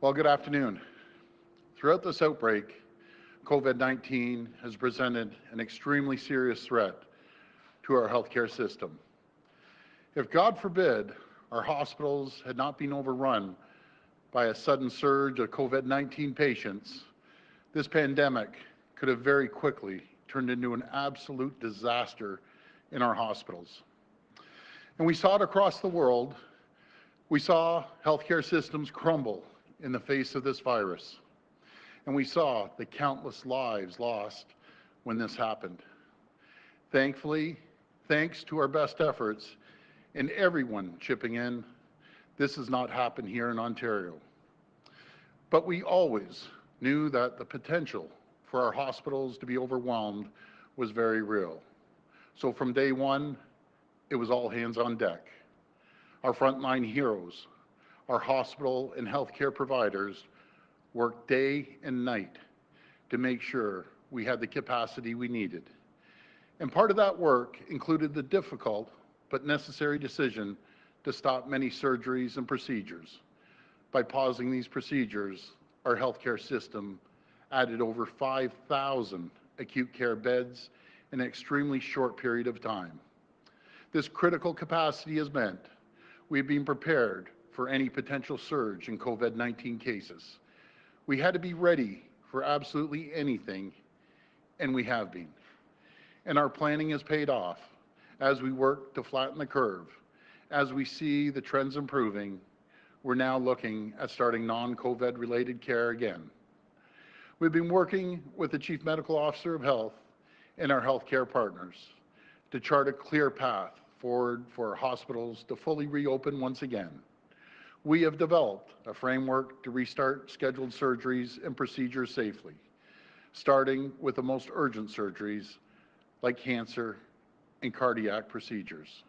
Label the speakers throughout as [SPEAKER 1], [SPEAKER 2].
[SPEAKER 1] Well, good afternoon. Throughout this outbreak, COVID-19 has presented an extremely serious threat to our healthcare system. If, God forbid, our hospitals had not been overrun by a sudden surge of COVID-19 patients, this pandemic could have very quickly turned into an absolute disaster in our hospitals. And we saw it across the world. We saw healthcare systems crumble in the face of this virus. And we saw the countless lives lost when this happened. Thankfully, thanks to our best efforts and everyone chipping in, this has not happened here in Ontario. But we always knew that the potential for our hospitals to be overwhelmed was very real. So from day one, it was all hands on deck. Our frontline heroes, our hospital and healthcare providers, worked day and night to make sure we had the capacity we needed. And part of that work included the difficult but necessary decision to stop many surgeries and procedures. By pausing these procedures, our healthcare system added over 5,000 acute care beds in an extremely short period of time. This critical capacity has meant we've been prepared for any potential surge in COVID-19 cases. We had to be ready for absolutely anything, and we have been. And our planning has paid off as we work to flatten the curve. As we see the trends improving, we're now looking at starting non-COVID related care again. We've been working with the Chief Medical Officer of Health and our healthcare partners to chart a clear path forward for our hospitals to fully reopen once again. We have developed a framework to restart scheduled surgeries and procedures safely, starting with the most urgent surgeries like cancer and cardiac procedures.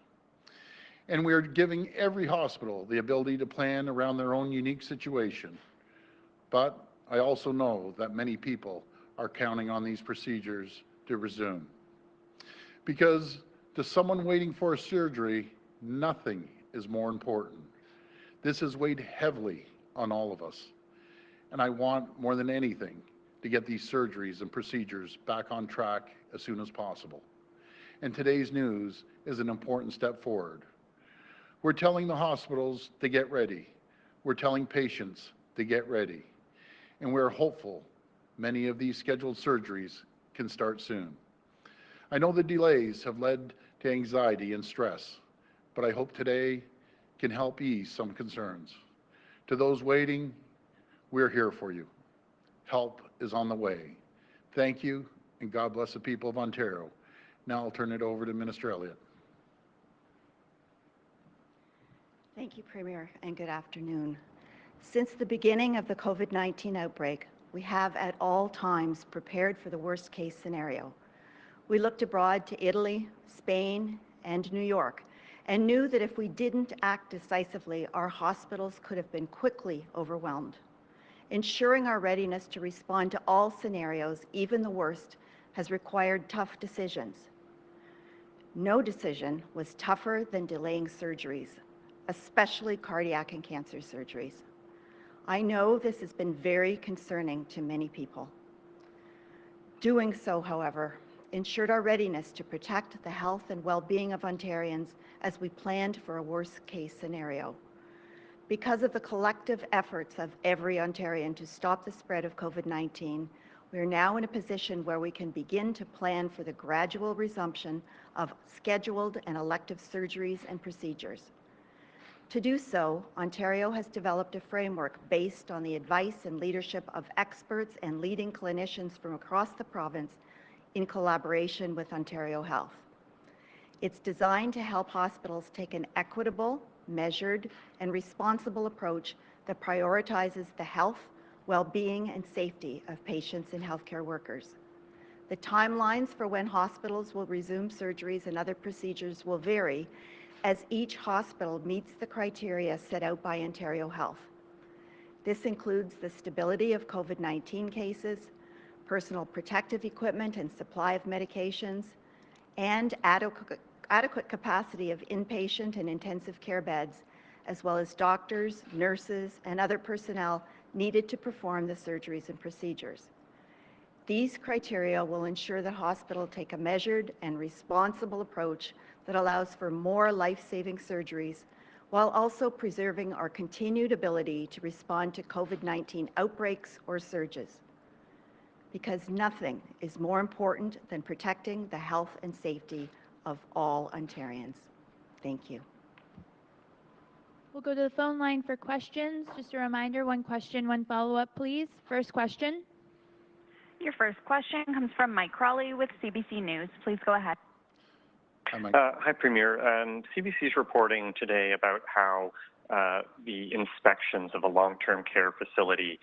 [SPEAKER 1] And we are giving every hospital the ability to plan around their own unique situation. But I also know that many people are counting on these procedures to resume. Because to someone waiting for a surgery, nothing is more important. This has weighed heavily on all of us. And I want more than anything to get these surgeries and procedures back on track as soon as possible. And today's news is an important step forward. We're telling the hospitals to get ready. We're telling patients to get ready. And we're hopeful many of these scheduled surgeries can start soon. I know the delays have led to anxiety and stress, but I hope today can help ease some concerns. To those waiting, we're here for you. Help is on the way. Thank you, and God bless the people of Ontario. Now I'll turn it over to Minister Elliott.
[SPEAKER 2] Thank you, Premier, and good afternoon. Since the beginning of the COVID-19 outbreak, we have at all times prepared for the worst-case scenario. We looked abroad to Italy, Spain, and New York, and knew that if we didn't act decisively, our hospitals could have been quickly overwhelmed. Ensuring our readiness to respond to all scenarios, even the worst, has required tough decisions. No decision was tougher than delaying surgeries, especially cardiac and cancer surgeries. I know this has been very concerning to many people. Doing so, however, ensured our readiness to protect the health and well-being of Ontarians as we planned for a worst-case scenario. Because of the collective efforts of every Ontarian to stop the spread of COVID-19, we are now in a position where we can begin to plan for the gradual resumption of scheduled and elective surgeries and procedures. To do so, Ontario has developed a framework based on the advice and leadership of experts and leading clinicians from across the province in collaboration with Ontario Health. It's designed to help hospitals take an equitable, measured, and responsible approach that prioritizes the health, well-being, and safety of patients and healthcare workers. The timelines for when hospitals will resume surgeries and other procedures will vary as each hospital meets the criteria set out by Ontario Health. This includes the stability of COVID-19 cases, personal protective equipment and supply of medications, and adequate capacity of inpatient and intensive care beds, as well as doctors, nurses, and other personnel needed to perform the surgeries and procedures. These criteria will ensure that hospitals take a measured and responsible approach that allows for more life-saving surgeries while also preserving our continued ability to respond to COVID-19 outbreaks or surges. Because nothing is more important than protecting the health and safety of all Ontarians. Thank you.
[SPEAKER 3] We'll go to the phone line for questions. Just a reminder, one question, one follow-up, please. First question.
[SPEAKER 4] Your first question comes from Mike Crawley with CBC News. Please go ahead.
[SPEAKER 1] Hi, Mike.
[SPEAKER 5] Hi, Premier. CBC is reporting today about how the inspections of a long-term care facility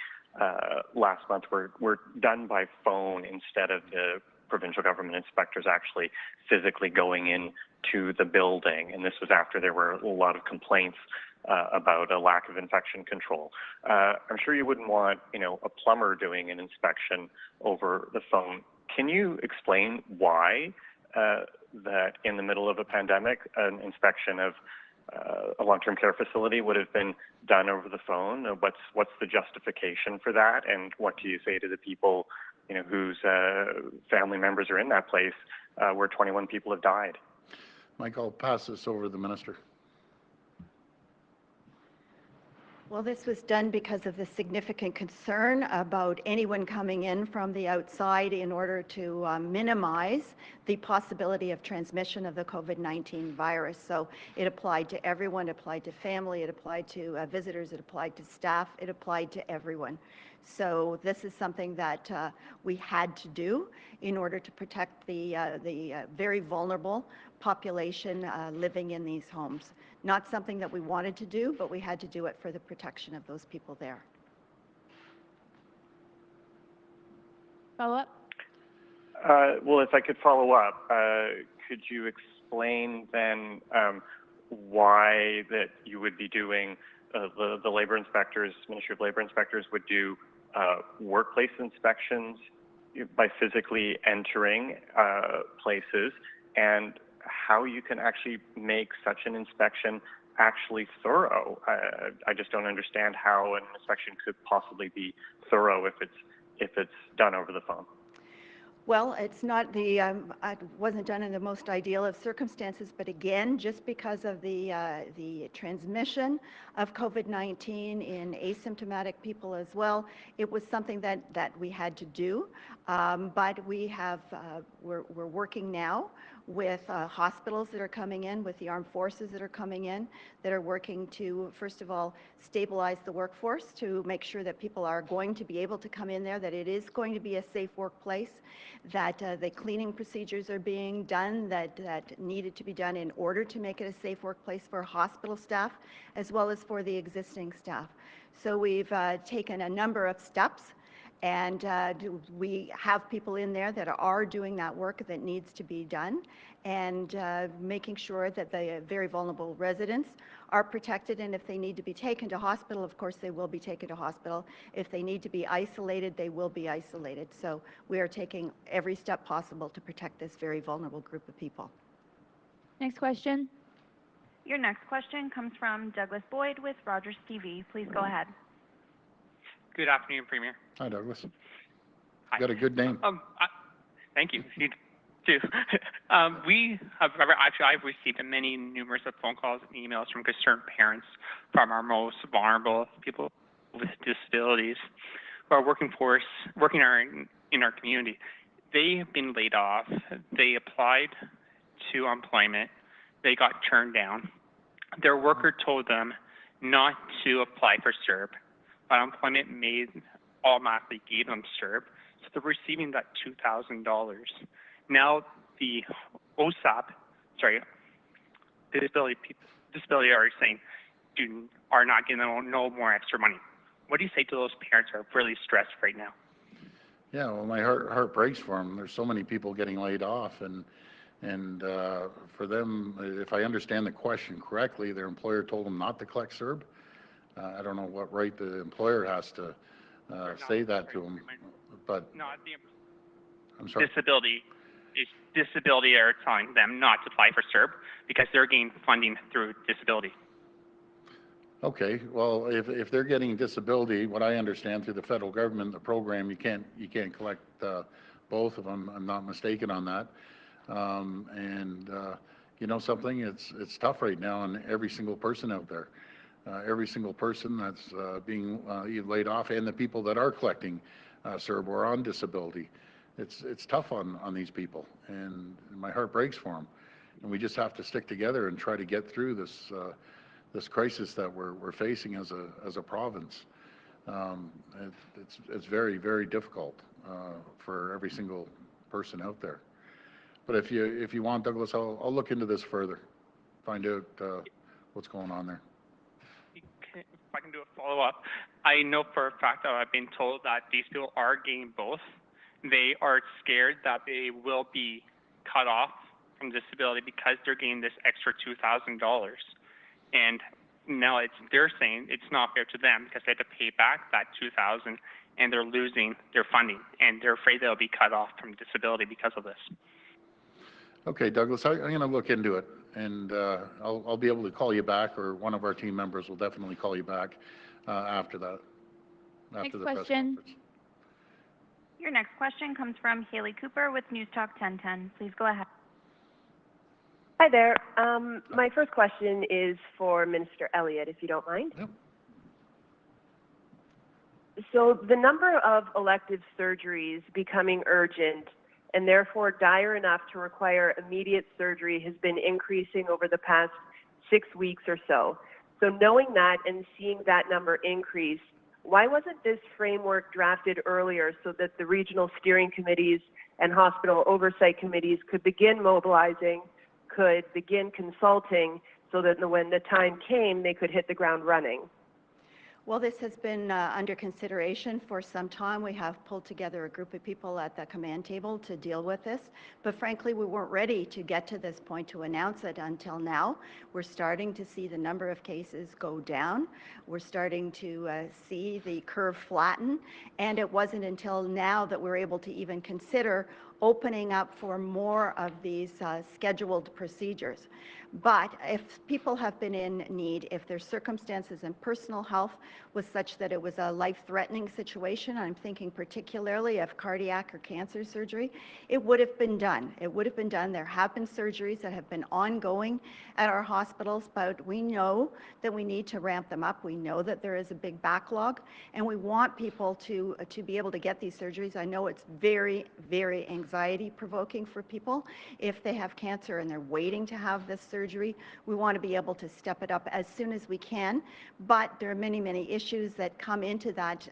[SPEAKER 5] last month were done by phone instead of the provincial government inspectors actually physically going into the building. And this was after there were a lot of complaints about a lack of infection control. I'm sure you wouldn't want, a plumber doing an inspection over the phone. Can you explain why that in the middle of a pandemic, an inspection of a long-term care facility would have been done over the phone? What's the justification for that? And what do you say to the people, whose family members are in that place where 21 people have died?
[SPEAKER 1] Mike, I'll pass this over to the minister.
[SPEAKER 2] Well, this was done because of the significant concern about anyone coming in from the outside in order to minimize the possibility of transmission of the COVID-19 virus. So it applied to everyone, it applied to family, it applied to visitors, it applied to staff, it applied to everyone. So this is something that we had to do in order to protect the very vulnerable population living in these homes. Not something that we wanted to do, but we had to do it for the protection of those people there.
[SPEAKER 3] Follow up?
[SPEAKER 5] Well, if I could follow up, could you explain then why that you would be doing, the labor inspectors, Ministry of Labor inspectors would do workplace inspections by physically entering places, and how you can actually make such an inspection actually thorough. I just don't understand how an inspection could possibly be thorough if it's done over the phone.
[SPEAKER 2] Well, it's not the, it wasn't done in the most ideal of circumstances, but again, just because of the transmission of COVID-19 in asymptomatic people as well, it was something that we had to do. But we have, we're working now with hospitals that are coming in, with the armed forces that are coming in, that are working to, first of all, stabilize the workforce to make sure that people are going to be able to come in there, that it is going to be a safe workplace, that the cleaning procedures are being done that needed to be done in order to make it a safe workplace for hospital staff, as well as for the existing staff. So we've taken a number of steps, and we have people in there that are doing that work that needs to be done, and making sure that the very vulnerable residents are protected, and if they need to be taken to hospital, of course they will be taken to hospital. If they need to be isolated, they will be isolated. So we are taking every step possible to protect this very vulnerable group of people.
[SPEAKER 3] Next question.
[SPEAKER 4] Your next question comes from Douglas Boyd with Rogers TV. Please go ahead.
[SPEAKER 6] Good afternoon, Premier.
[SPEAKER 1] Hi, Douglas.
[SPEAKER 6] Hi.
[SPEAKER 1] You got a good name.
[SPEAKER 6] Thank you. You too. I've received numerous of phone calls and emails from concerned parents from our most vulnerable people with disabilities who are working in our community. They have been laid off. They applied to employment. They got turned down. Their worker told them not to apply for CERB, but employment automatically gave them CERB, so they're receiving that $2,000. Now the OSAP, disability are saying are not getting no more extra money. What do you say to those parents who are really stressed right now?
[SPEAKER 1] Yeah, well, my heart breaks for them. There's so many people getting laid off, and for them, if I understand the question correctly, their employer told them not to collect CERB. I don't know what right the employer has to say that to them, but I'm sorry.
[SPEAKER 6] Disability are telling them not to apply for CERB because they're getting funding through disability.
[SPEAKER 1] Okay, well, if they're getting disability, what I understand through the federal government, the program, you can't collect both of them. I'm not mistaken on that. And you know something, it's tough right now on every single person out there. Every single person that's being laid off, and the people that are collecting CERB or on disability. It's tough on these people, and my heart breaks for them. And we just have to stick together and try to get through this this crisis that we're facing as a province. It's very difficult for every single person out there. But if you want, Douglas, I'll look into this further, find out what's going on there.
[SPEAKER 6] If I can do a follow-up, I know for a fact that I've been told that these people are getting both. They are scared that they will be cut off from disability because they're getting this extra $2,000. And now they're saying it's not fair to them because they have to pay back that $2,000 and they're losing their funding, and they're afraid they'll be cut off from disability because of this.
[SPEAKER 1] Okay, Douglas, I'm going to look into it, and I'll be able to call you back, or one of our team members will definitely call you back after that. After the press conference.
[SPEAKER 4] Your next question comes from Haley Cooper with News Talk 1010. Please go ahead.
[SPEAKER 7] Hi there. My first question is for Minister Elliott, if you don't mind.
[SPEAKER 1] Yep.
[SPEAKER 7] So the number of elective surgeries becoming urgent and therefore dire enough to require immediate surgery has been increasing over the past 6 weeks or so. So knowing that and seeing that number increase, why wasn't this framework drafted earlier so that the regional steering committees and hospital oversight committees could begin mobilizing, could begin consulting, so that when the time came, they could hit the ground running?
[SPEAKER 2] Well, this has been under consideration for some time. We have pulled together a group of people at the command table to deal with this, but frankly, we weren't ready to get to this point to announce it until now. We're starting to see the number of cases go down. We're starting to see the curve flatten, and it wasn't until now that we're able to even consider opening up for more of these scheduled procedures. But if people have been in need, if their circumstances and personal health was such that it was a life-threatening situation, I'm thinking particularly of cardiac or cancer surgery, it would have been done. It would have been done. There have been surgeries that have been ongoing at our hospitals, but we know that we need to ramp them up. We know that there is a big backlog, and we want people to be able to get these surgeries. I know it's very anxiety-provoking for people if they have cancer and they're waiting to have this surgery. We want to be able to step it up as soon as we can, but there are many issues that come into that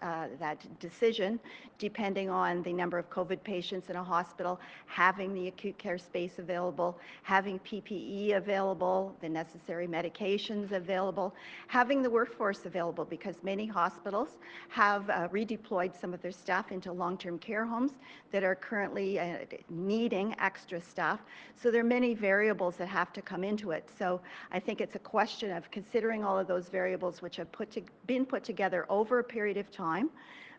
[SPEAKER 2] decision, depending on the number of COVID patients in a hospital, having the acute care space available, having PPE available, the necessary medications available, having the workforce available, because many hospitals have redeployed some of their staff into long-term care homes that are currently needing extra staff. So there are many variables that have to come into it. So I think it's a question of considering all of those variables which have been put together over a period of time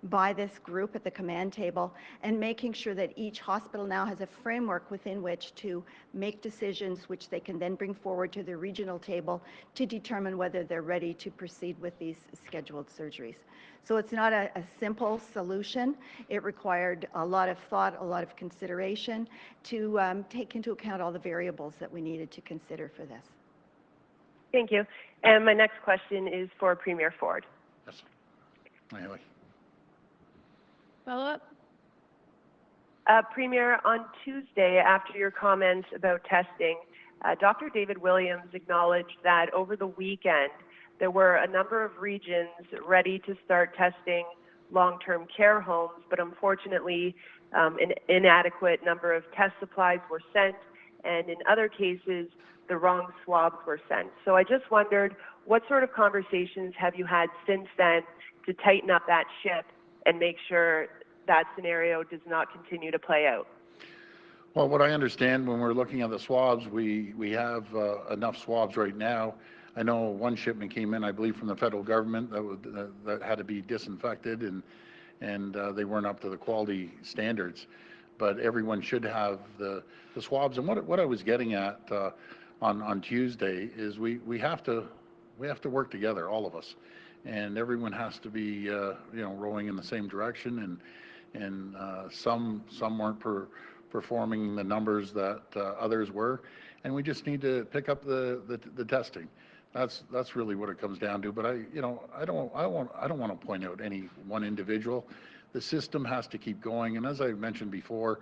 [SPEAKER 2] by this group at the command table, and making sure that each hospital now has a framework within which to make decisions which they can then bring forward to the regional table to determine whether they're ready to proceed with these scheduled surgeries. So it's not a simple solution. It required a lot of thought, a lot of consideration to take into account all the variables that we needed to consider for this.
[SPEAKER 7] Thank you. And my next question is for Premier Ford.
[SPEAKER 1] Yes. Anyway.
[SPEAKER 3] Follow-up?
[SPEAKER 7] Premier, on Tuesday, after your comments about testing, Dr. David Williams acknowledged that over the weekend, there were a number of regions ready to start testing long-term care homes, but unfortunately, an inadequate number of test supplies were sent, and in other cases, the wrong swabs were sent. So I just wondered, what sort of conversations have you had since then to tighten up that ship and make sure that scenario does not continue to play out?
[SPEAKER 1] Well, what I understand, when we're looking at the swabs, we have enough swabs right now. I know one shipment came in, I believe, from the federal government that had to be disinfected, and they weren't up to the quality standards. But everyone should have the swabs. And what I was getting at on Tuesday is we have to we have to work together, all of us, and everyone has to be rowing in the same direction. And some weren't performing the numbers that others were, and we just need to pick up the testing. That's really what it comes down to. But I don't want to point out any one individual. The system has to keep going, and as I mentioned before,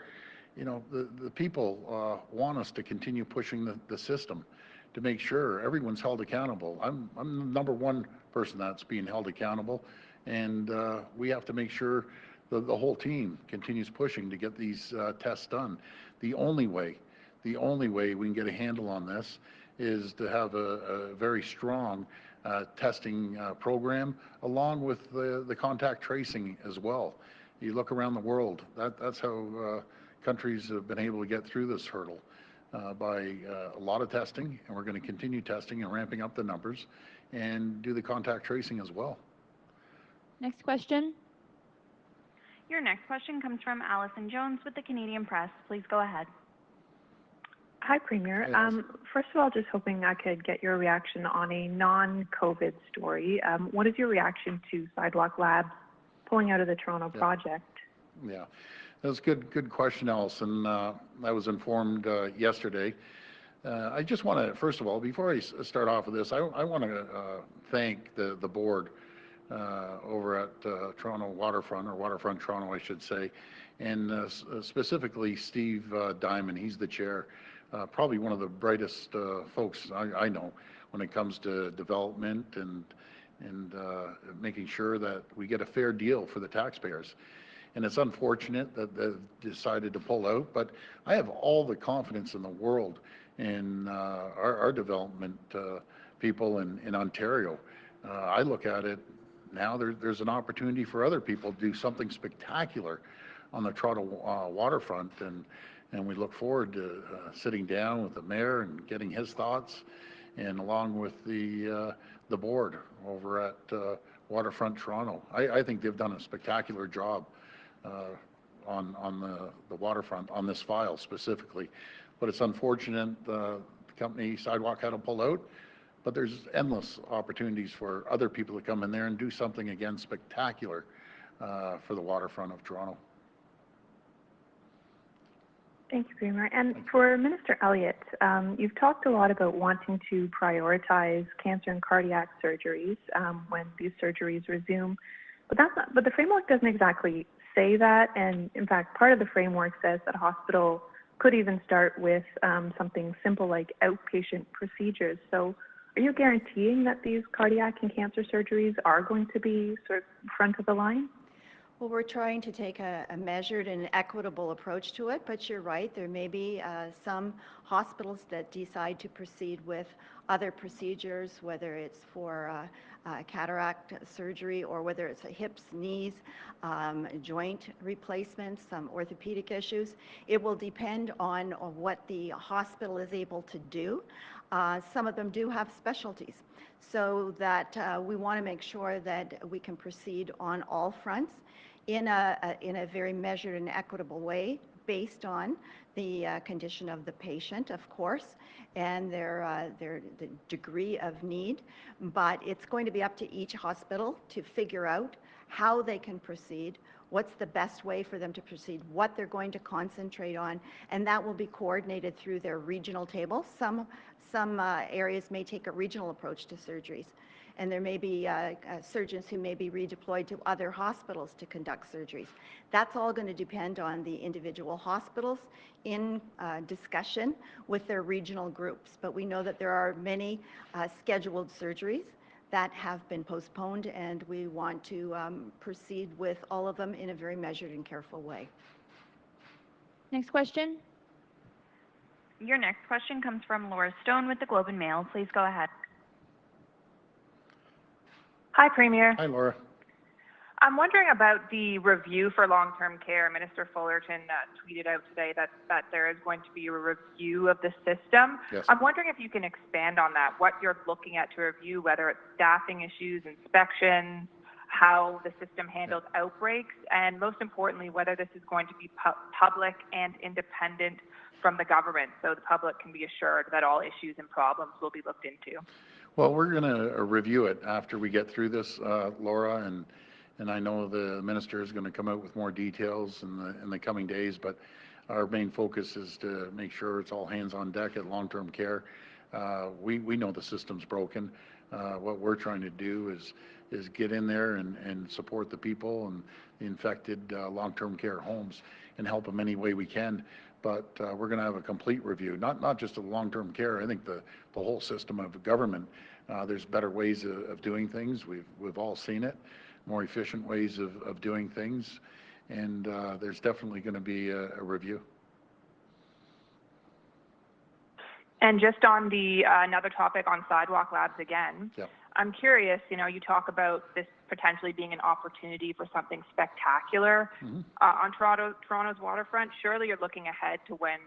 [SPEAKER 1] the people want us to continue pushing the system to make sure everyone's held accountable. I'm the number one person that's being held accountable, and we have to make sure the whole team continues pushing to get these tests done. The only way we can get a handle on this is to have a very strong testing program, along with the contact tracing as well. You look around the world, that's how countries have been able to get through this hurdle, by a lot of testing, and we're going to continue testing and ramping up the numbers and do the contact tracing as well.
[SPEAKER 3] Next question.
[SPEAKER 4] Your next question comes from Allison Jones with the Canadian Press. Please go ahead.
[SPEAKER 8] Hi, Premier.
[SPEAKER 1] Hi,
[SPEAKER 8] first of all, just hoping I could get your reaction on a non-COVID story. What is your reaction to Sidewalk Labs pulling out of the Toronto project?
[SPEAKER 1] Yeah, that's a good question, Allison. I was informed yesterday. I just want to, first of all, before I start off with this, I want to thank the board over at Toronto Waterfront, or Waterfront Toronto, I should say, and specifically Steve Diamond. He's the chair. Probably one of the brightest folks I know when it comes to development and making sure that we get a fair deal for the taxpayers. And it's unfortunate that they've decided to pull out, but I have all the confidence in the world in our development people in Ontario. I look at it now, there's an opportunity for other people to do something spectacular on the Toronto waterfront, and we look forward to sitting down with the mayor and getting his thoughts, and along with the board over at Waterfront Toronto. I think they've done a spectacular job on the waterfront on this file specifically, but it's unfortunate the company Sidewalk had to pull out. But there's endless opportunities for other people to come in there and do something again spectacular for the waterfront of Toronto.
[SPEAKER 8] Thank you, Premier. And for Minister Elliott, you've talked a lot about wanting to prioritize cancer and cardiac surgeries when these surgeries resume, but the framework doesn't exactly say that. And in fact, part of the framework says that a hospital could even start with something simple like outpatient procedures. So are you guaranteeing that these cardiac and cancer surgeries are going to be sort of front of the line?
[SPEAKER 2] Well, we're trying to take a measured and equitable approach to it, but you're right, there may be some hospitals that decide to proceed with other procedures, whether it's for cataract surgery or whether it's hips, knees, joint replacements, some orthopedic issues. It will depend on what the hospital is able to do. Some of them do have specialties, so that we want to make sure that we can proceed on all fronts in a very measured and equitable way, based on the condition of the patient, of course, and the degree of need. But it's going to be up to each hospital to figure out how they can proceed, what's the best way for them to proceed, what they're going to concentrate on, and that will be coordinated through their regional tables. Some areas may take a regional approach to surgeries, and there may be surgeons who may be redeployed to other hospitals to conduct surgeries. That's all going to depend on the individual hospitals in discussion with their regional groups. But we know that there are many scheduled surgeries that have been postponed, and we want to proceed with all of them in a very measured and careful way.
[SPEAKER 3] Next question.
[SPEAKER 4] Your next question comes from Laura Stone with the Globe and Mail. Please go ahead.
[SPEAKER 9] Hi, Premier.
[SPEAKER 1] Hi, Laura.
[SPEAKER 9] I'm wondering about the review for long-term care. Minister Fullerton tweeted out today that there is going to be a review of the system.
[SPEAKER 1] Yes.
[SPEAKER 9] I'm wondering if you can expand on that, what you're looking at to review, whether it's staffing issues, inspections, how the system handles outbreaks, and most importantly, whether this is going to be public and independent from the government, so the public can be assured that all issues and problems will be looked into.
[SPEAKER 1] Well, we're going to review it after we get through this, Laura, and I know the minister is going to come out with more details in the coming days, but our main focus is to make sure it's all hands on deck at long-term care. We know the system's broken. What we're trying to do is get in there and support the people and the infected long-term care homes and help them any way we can. But we're going to have a complete review, not just of long-term care. I think the whole system of government. There's better ways of doing things. We've all seen it, more efficient ways of doing things, and there's definitely going to be a review.
[SPEAKER 9] And just on the another topic on Sidewalk Labs again,
[SPEAKER 1] Yep.
[SPEAKER 9] I'm curious, you talk about this potentially being an opportunity for something spectacular on Toronto's waterfront. Surely you're looking ahead to when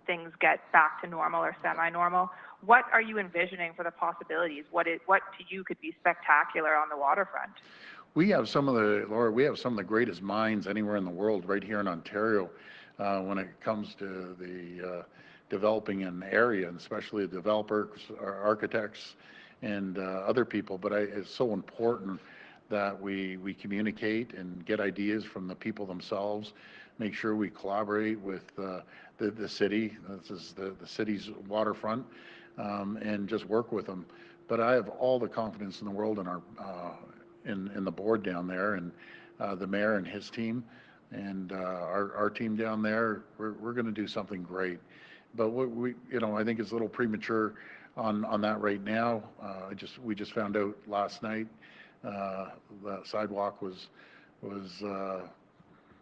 [SPEAKER 9] things get back to normal or semi-normal. What are you envisioning for the possibilities? What to you could be spectacular on the waterfront?
[SPEAKER 1] We have some of the greatest minds anywhere in the world right here in Ontario when it comes to the developing an area, and especially the developers, architects, and other people. But it's so important that we communicate and get ideas from the people themselves, make sure we collaborate with the city. This is the city's waterfront, and just work with them. But I have all the confidence in the world in our in the board down there, and the mayor and his team, and our team down there. We're going to do something great. But I think it's a little premature on that right now. We just found out last night the Sidewalk was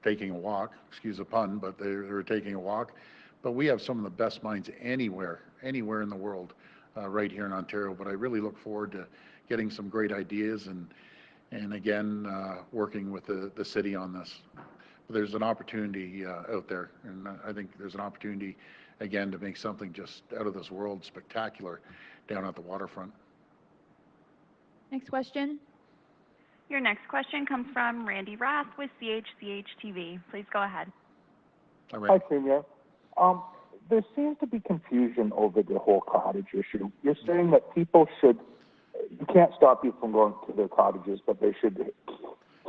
[SPEAKER 1] taking a walk. Excuse the pun, but they were taking a walk. But we have some of the best minds anywhere in the world right here in Ontario. But I really look forward to getting some great ideas and again working with the city on this. But there's an opportunity out there, and I think there's an opportunity again to make something just out of this world spectacular down at the waterfront.
[SPEAKER 3] Next question.
[SPEAKER 4] Your next question comes from Randy Rath with CHCH-TV. Please go ahead.
[SPEAKER 10] Hi, Premier. There seems to be confusion over the whole cottage issue. You're saying that people you can't stop people from going to their cottages, but they should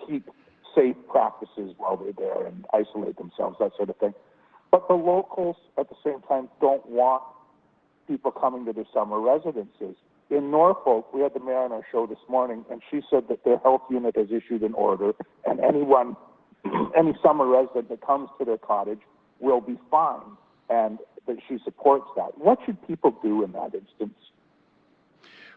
[SPEAKER 10] keep safe practices while they're there and isolate themselves, that sort of thing. But the locals, at the same time, don't want people coming to their summer residences. In Norfolk, we had the mayor on our show this morning, and she said that their health unit has issued an order, and any summer resident that comes to their cottage will be fined, and that she supports that. What should people do in that instance?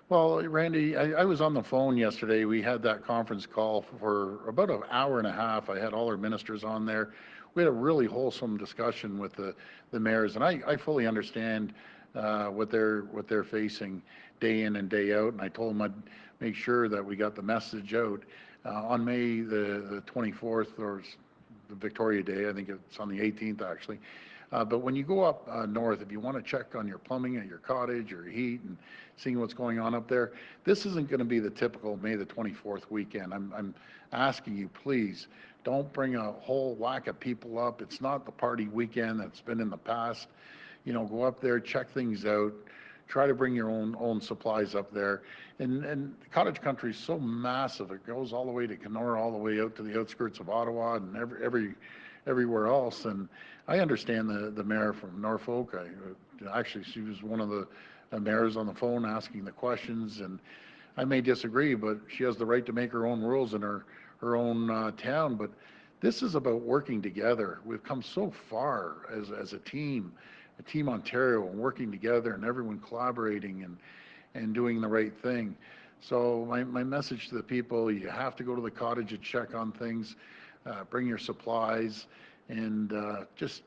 [SPEAKER 1] Well, Randy, I was on the phone yesterday. We had that conference call for about an hour and a half. I had all our ministers on there. We had a really wholesome discussion with the mayors, and I fully understand what they're facing day in and day out. And I told them I'd make sure that we got the message out on May the 24th, or the Victoria Day. I think it's on the 18th actually. But when you go up north, if you want to check on your plumbing at your cottage or heat and seeing what's going on up there, this isn't going to be the typical May the 24th weekend. I'm asking you, please, don't bring a whole whack of people up. It's not the party weekend that's been in the past. Go up there, check things out, try to bring your own supplies up there. And cottage country is so massive. It goes all the way to Kenora, all the way out to the outskirts of Ottawa and everywhere else. And I understand the mayor from Norfolk. Actually, she was one of the mayors on the phone asking the questions, and I may disagree, but she has the right to make her own rules in her own town. But this is about working together. We've come so far as a team Ontario, and working together and everyone collaborating and doing the right thing. So my message to the people: you have to go to the cottage and check on things, bring your supplies, and just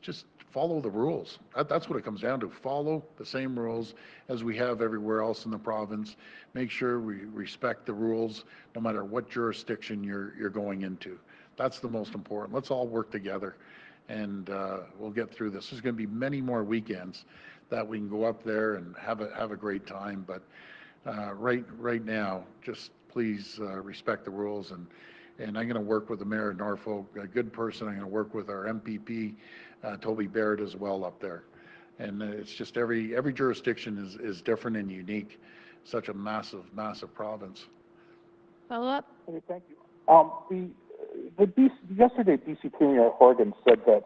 [SPEAKER 1] follow the rules. That's what it comes down to. Follow the same rules as we have everywhere else in the province. Make sure we respect the rules no matter what jurisdiction you're going into. That's the most important. Let's all work together, and we'll get through this. There's going to be many more weekends that we can go up there and have a great time. But right now, just please respect the rules. And I'm going to work with the mayor of Norfolk, a good person. I'm going to work with our MPP, Toby Barrett, as well up there. And it's just every jurisdiction is different and unique. such a massive, massive province.
[SPEAKER 3] Follow up?
[SPEAKER 10] Okay, thank you. Yesterday, BC Premier Horgan said that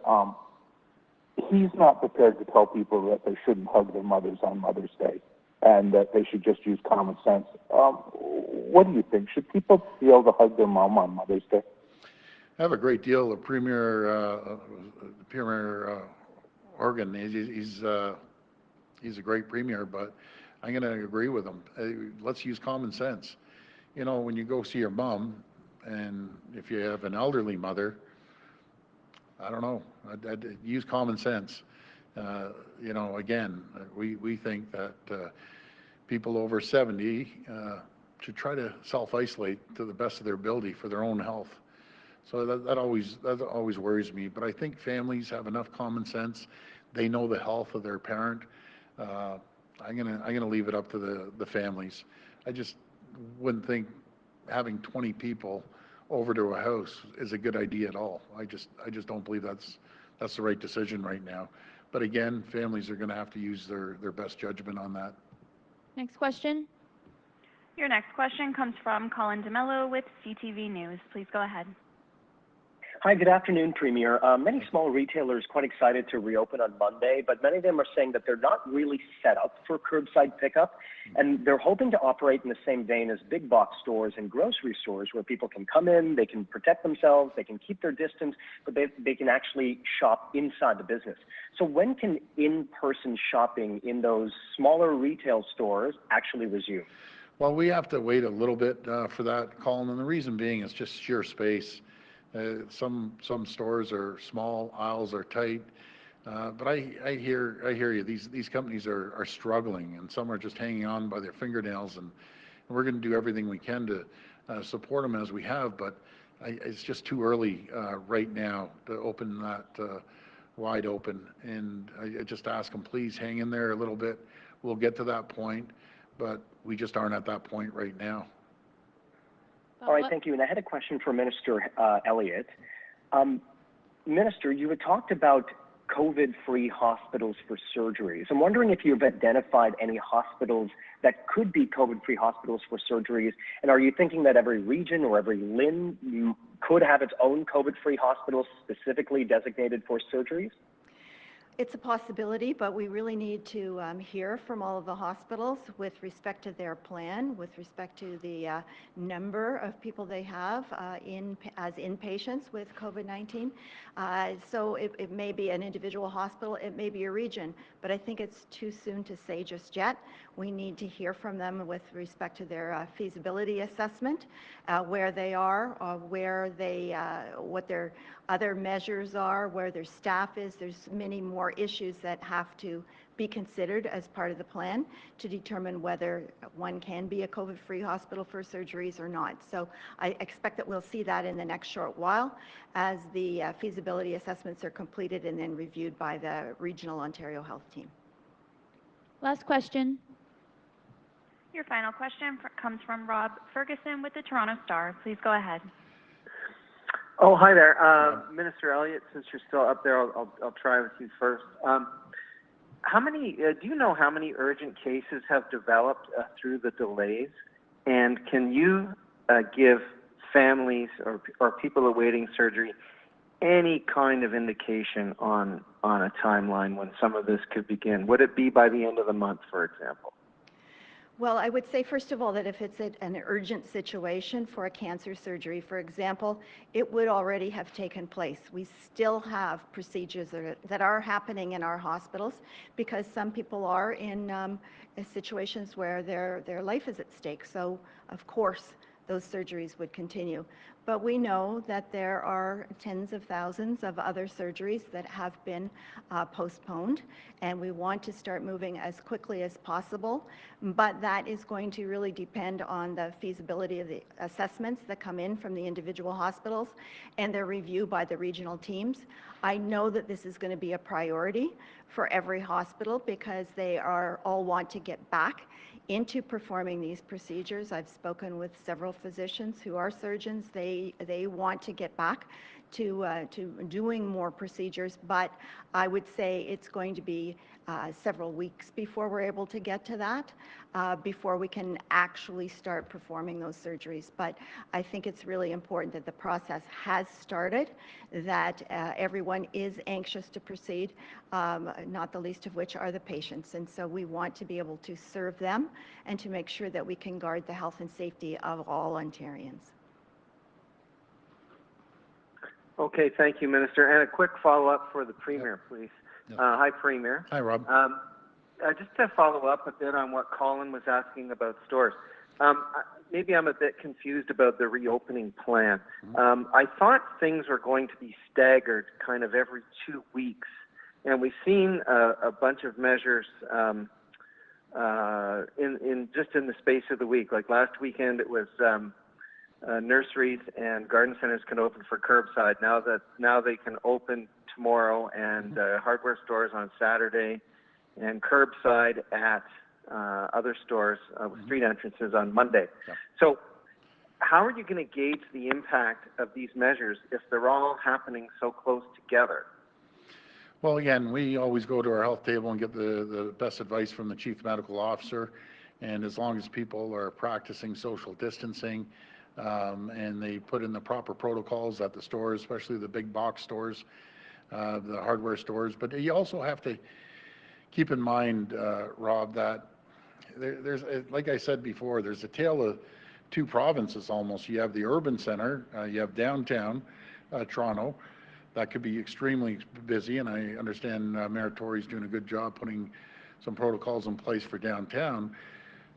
[SPEAKER 10] he's not prepared to tell people that they shouldn't hug their mothers on Mother's Day and that they should just use common sense. What do you think? Should people be able to hug their mom on Mother's Day?
[SPEAKER 1] I have a great deal of Premier Horgan. He's a great premier, but I'm going to agree with him. Let's use common sense. You know, when you go see your mom, and if you have an elderly mother, I don't know, I'd use common sense. You know, again, we think that people over 70 should try to self-isolate to the best of their ability for their own health. So that always worries me. But I think families have enough common sense. They know the health of their parent. I'm gonna leave it up to the families. I just wouldn't think having 20 people over to a house is a good idea at all. I just don't believe that's the right decision right now. But again, families are going to have to use their best judgment on that.
[SPEAKER 3] Next question.
[SPEAKER 4] Your next question comes from Colin DeMello with CTV News. Please go ahead.
[SPEAKER 11] Hi, good afternoon, Premier. Many small retailers quite excited to reopen on Monday, but many of them are saying that they're not really set up for curbside pickup, and they're hoping to operate in the same vein as big box stores and grocery stores where people can come in, they can protect themselves, they can keep their distance, but they can actually shop inside the business. So when can in-person shopping in those smaller retail stores actually resume?
[SPEAKER 1] Well, we have to wait a little bit for that, Colin, and the reason being is just sheer space. Some stores are small, aisles are tight, but I hear you. These companies are struggling, and some are just hanging on by their fingernails, and we're going to do everything we can to support them as we have. But it's just too early right now to open that wide open. And I just ask them, please hang in there a little bit. We'll get to that point, but we just aren't at that point right now.
[SPEAKER 11] All right, thank you. And I had a question for Minister Elliott. Minister, you had talked about COVID-free hospitals for surgeries. I'm wondering if you've identified any hospitals that could be COVID-free hospitals for surgeries, and are you thinking that every region or every LHIN could have its own COVID-free hospital specifically designated for surgeries?
[SPEAKER 2] It's a possibility, but we really need to hear from all of the hospitals with respect to their plan, with respect to the number of people they have as inpatients with COVID-19. So it may be an individual hospital, it may be a region, but I think it's too soon to say just yet. We need to hear from them with respect to their feasibility assessment, where they are, what their other measures are, where their staff is. There's many more issues that have to be considered as part of the plan to determine whether one can be a COVID-free hospital for surgeries or not. So I expect that we'll see that in the next short while as the feasibility assessments are completed and then reviewed by the Regional Ontario Health Team.
[SPEAKER 3] Last question.
[SPEAKER 4] Your final question comes from Rob Ferguson with the Toronto Star. Please go ahead.
[SPEAKER 12] Oh, hi there. Minister Elliott, since you're still up there, I'll try with you first. How many, do you know how many urgent cases have developed through the delays? And can you give families or people awaiting surgery any kind of indication on a timeline when some of this could begin? Would it be by the end of the month, for example?
[SPEAKER 2] Well, I would say, first of all, that if it's an urgent situation for a cancer surgery, for example, it would already have taken place. We still have procedures that are happening in our hospitals because some people are in situations where their life is at stake. So, of course, those surgeries would continue. But we know that there are tens of thousands of other surgeries that have been postponed, and we want to start moving as quickly as possible. But that is going to really depend on the feasibility of the assessments that come in from the individual hospitals and their review by the regional teams. I know that this is going to be a priority for every hospital because they all want to get back into performing these procedures. I've spoken with several physicians who are surgeons. They want to get back to doing more procedures, but I would say it's going to be several weeks before we're able to get to that, before we can actually start performing those surgeries. But I think it's really important that the process has started, that everyone is anxious to proceed, not the least of which are the patients. And so we want to be able to serve them and to make sure that we can guard the health and safety of all Ontarians.
[SPEAKER 12] Okay, thank you, Minister. And a quick follow-up for the Premier, please. Hi, Premier.
[SPEAKER 1] Hi, Rob.
[SPEAKER 12] Just to follow up a bit on what Colin was asking about stores. Maybe I'm a bit confused about the reopening plan. I thought things were going to be staggered kind of every 2 weeks, and we've seen a bunch of measures in the space of the week. Like last weekend, it was nurseries and garden centers can open for curbside. Now they can open tomorrow, and hardware stores on Saturday, and curbside at other stores with street entrances on Monday.
[SPEAKER 1] Yeah.
[SPEAKER 12] So how are you going to gauge the impact of these measures if they're all happening so close together?
[SPEAKER 1] Well, again, we always go to our health table and get the best advice from the chief medical officer. And as long as people are practicing social distancing and they put in the proper protocols at the stores, especially the big box stores, the hardware stores. But you also have to keep in mind, Rob, that there's, like I said before, there's a tale of two provinces almost. You have the urban center, you have downtown Toronto. That could be extremely busy, and I understand Mayor Tory's doing a good job putting some protocols in place for downtown.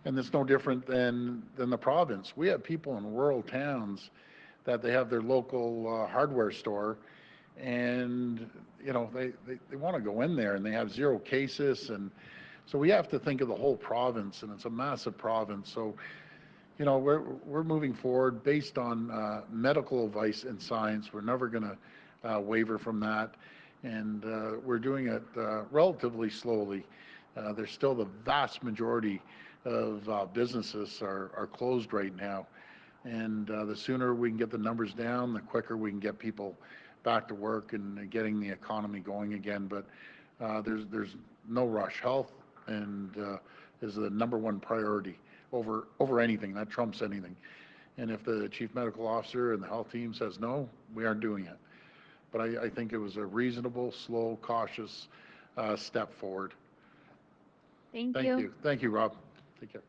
[SPEAKER 1] And it's no different than the province. We have people in rural towns that they have their local hardware store, and you know they want to go in there and they have 0 cases, and so we have to think of the whole province, and it's a massive province. So you know we're moving forward based on medical advice and science. We're never going to waver from that, and we're doing it relatively slowly. There's still the vast majority of businesses are closed right now, and the sooner we can get the numbers down, the quicker we can get people back to work and getting the economy going again. But there's no rush. Health and is the #1 priority over anything. That trumps anything. And if the chief medical officer and the health team says no, we aren't doing it. But I think it was a reasonable, slow, cautious step forward.
[SPEAKER 3] Thank
[SPEAKER 1] you. Thank you, Rob. Take care.